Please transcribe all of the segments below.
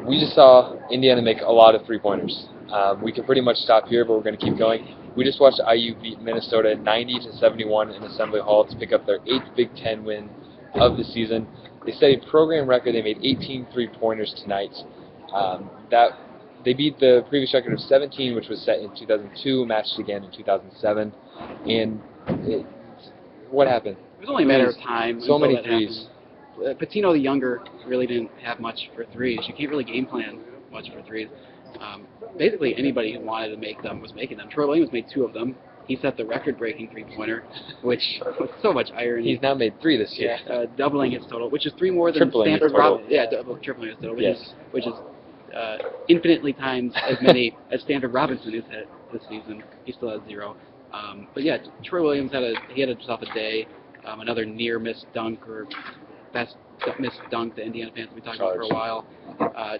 We just saw Indiana make a lot of three-pointers. We can pretty much stop here, but we're going to keep going. We just watched IU beat Minnesota 90-71 in Assembly Hall to pick up their 8th Big Ten win of the season. They set a program record. They made 18 three-pointers tonight. They beat the previous record of 17, which was set in 2002, matched again in 2007. And what happened? It was only a matter of time. So many threes. Patino the younger really didn't have much for threes. You can't really game plan much for threes. Basically, anybody who wanted to make them was making them. Troy Williams made 2 of them. He set the record-breaking three-pointer, which with so much irony. He's now made 3 this year. Yeah, doubling his total, which is 3 more than tripling Stanford Robinson. Yeah, tripling his total, Yes. which is infinitely times as many as Stanford Robinson has hit this season. He still has 0. But yeah, Troy Williams had himself a day. Another near missed dunk, or best missed dunk that Indiana fans have been talking about for a while.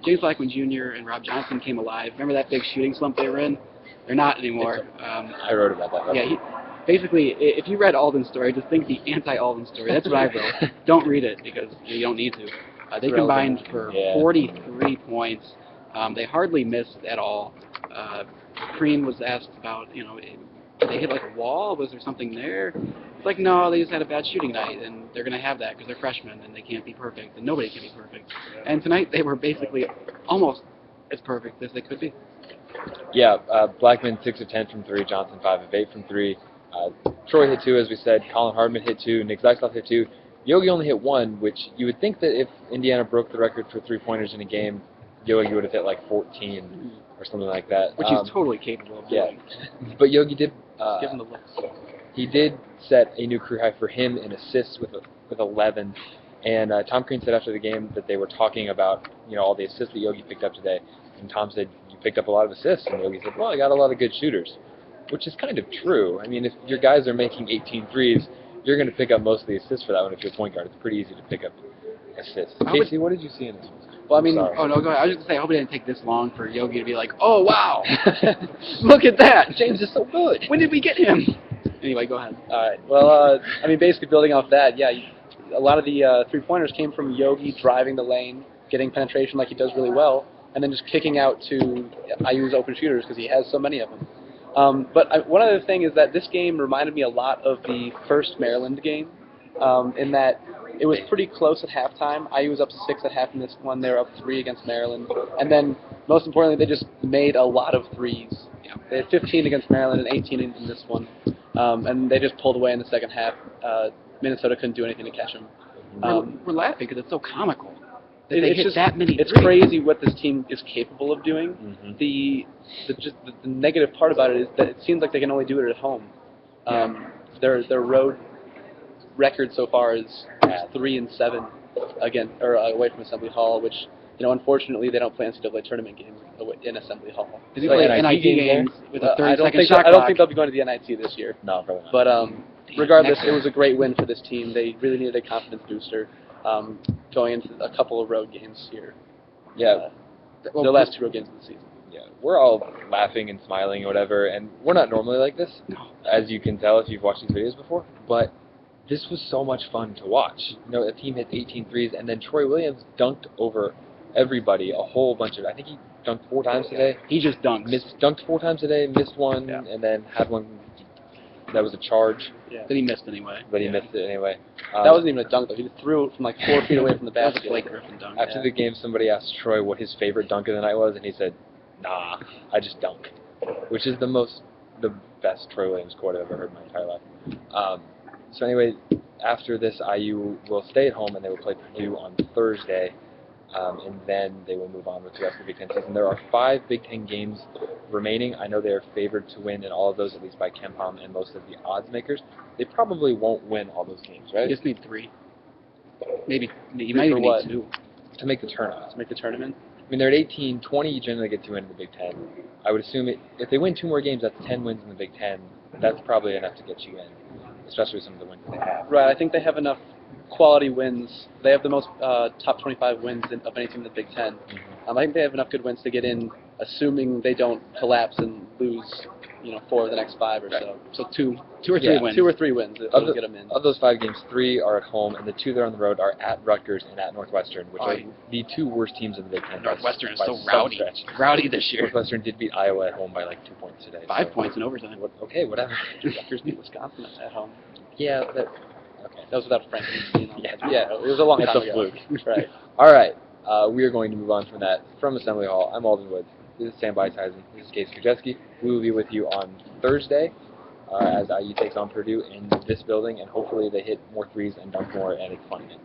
James Blackman Jr. and Rob Johnson came alive. Remember that big shooting slump they were in? They're not anymore. I wrote about that. Yeah, basically, if you read Alden's story, just think the anti-Alden story. That's what I wrote. Don't read it because you don't need to. They combined for 43 points. They hardly missed at all. Crean was asked about, did they hit like a wall? Was there something there? It's like, no, they just had a bad shooting night, and they're going to have that because they're freshmen and they can't be perfect, and nobody can be perfect. And tonight they were basically almost as perfect as they could be. Yeah, Blackman 6 of 10 from 3, Johnson 5 of 8 from 3. Troy hit 2, as we said. Colin Hardman hit 2. Nick Zeisloff hit 2. Yogi only hit 1, which you would think that if Indiana broke the record for three-pointers in a game, Yogi would have hit like 14 or something like that. Which he's totally capable of doing. Yeah. But Yogi did. Give him the looks. He did set a new career high for him in assists with 11. And Tom Crean said after the game that they were talking about all the assists that Yogi picked up today. And Tom said, "You picked up a lot of assists." And Yogi said, "Well, I got a lot of good shooters," which is kind of true. I mean, if your guys are making 18 threes, you're going to pick up most of the assists for that one if you're a point guard. It's pretty easy to pick up assists. Casey, what did you see in this one? Well, I mean, oh no, go ahead. I was just going to say, I hope it didn't take this long for Yogi to be like, "Oh wow, look at that! James is so good. When did we get him?" Anyway, go ahead. All right. Well, I mean, basically building off that, yeah, a lot of the three-pointers came from Yogi driving the lane, getting penetration like he does really well, and then just kicking out to IU's open shooters because he has so many of them. But one other thing is that this game reminded me a lot of the first Maryland game, in that it was pretty close at halftime. IU was up 6 at half in this one. They were up 3 against Maryland. And then, most importantly, they just made a lot of threes. They had 15 against Maryland and 18 in this one. And they just pulled away in the second half. Minnesota couldn't do anything to catch them. We're laughing because it's so comical. That they hit that many It's threes. crazy what this team is capable of doing. Mm-hmm. The negative part about it is that it seems like they can only do it at home. Their road record so far is 3-7 away from Assembly Hall, which unfortunately they don't play NCAA tournament games in Assembly Hall. They play NIT games with a 30-second shot I don't clock. think they'll be going to the NIT this year. No, probably not. But regardless, it was a great win for this team. They really needed a confidence booster going into a couple of road games here. Yeah. The last 2 road games of the season. Yeah, we're all laughing and smiling or whatever, and we're not normally like this, as you can tell if you've watched these videos before, but this was so much fun to watch. A team hit 18 threes, and then Troy Williams dunked over everybody, a whole bunch of, I think he dunked 4 times today. He just dunks. Dunked 4 times today, missed one, and then had one that was a charge. Yeah. That he missed anyway. But he missed it anyway. That wasn't even a dunk, though. He just threw it from like 4 feet away from the That's basket. a Blake Griffin dunk. After the game, somebody asked Troy what his favorite dunk of the night was, and he said, "Nah, I just dunk," which is the best Troy Williams quote I've ever heard in my entire life. So anyway, after this, IU will stay at home, and they will play Purdue on Thursday, and then they will move on with the rest of the Big Ten season. There are 5 Big Ten games remaining. I know they are favored to win in all of those, at least by KenPom and most of the odds makers. They probably won't win all those games, right? You just need 3. Maybe you might even need 2. To make the tournament. To make the tournament. I mean, they're at 18, 20, you generally get 2 into the Big Ten. I would assume if they win 2 more games, that's 10 wins in the Big Ten. That's probably enough to get you in, especially with some of the wins they have. Right, I think they have enough quality wins. They have the most top 25 wins of any team in the Big Ten. Mm-hmm. I think they have enough good wins to get in, assuming they don't collapse and lose 4 of the next 5 or Right. so. So two or three wins. 2 or 3 wins that will get them in. Of those 5 games, 3 are at home, and the 2 that are on the road are at Rutgers and at Northwestern, which are the 2 worst teams in the Big Ten. Northwestern is by so some rowdy. stretch. Rowdy this year. Northwestern did beat Iowa at home by like 2 points today. 5 points in overtime. Okay, whatever. Rutgers beat Wisconsin at home. Yeah, okay. That was without Frank. Yeah. It was a long It's time a ago. fluke. Right. All right, we are going to move on from that. From Assembly Hall, I'm Alden Woods. This is Sam Beishausen. This is Case Krajewski. We will be with you on Thursday as IU takes on Purdue in this building, and hopefully they hit more threes and dunk more, and it's fun again.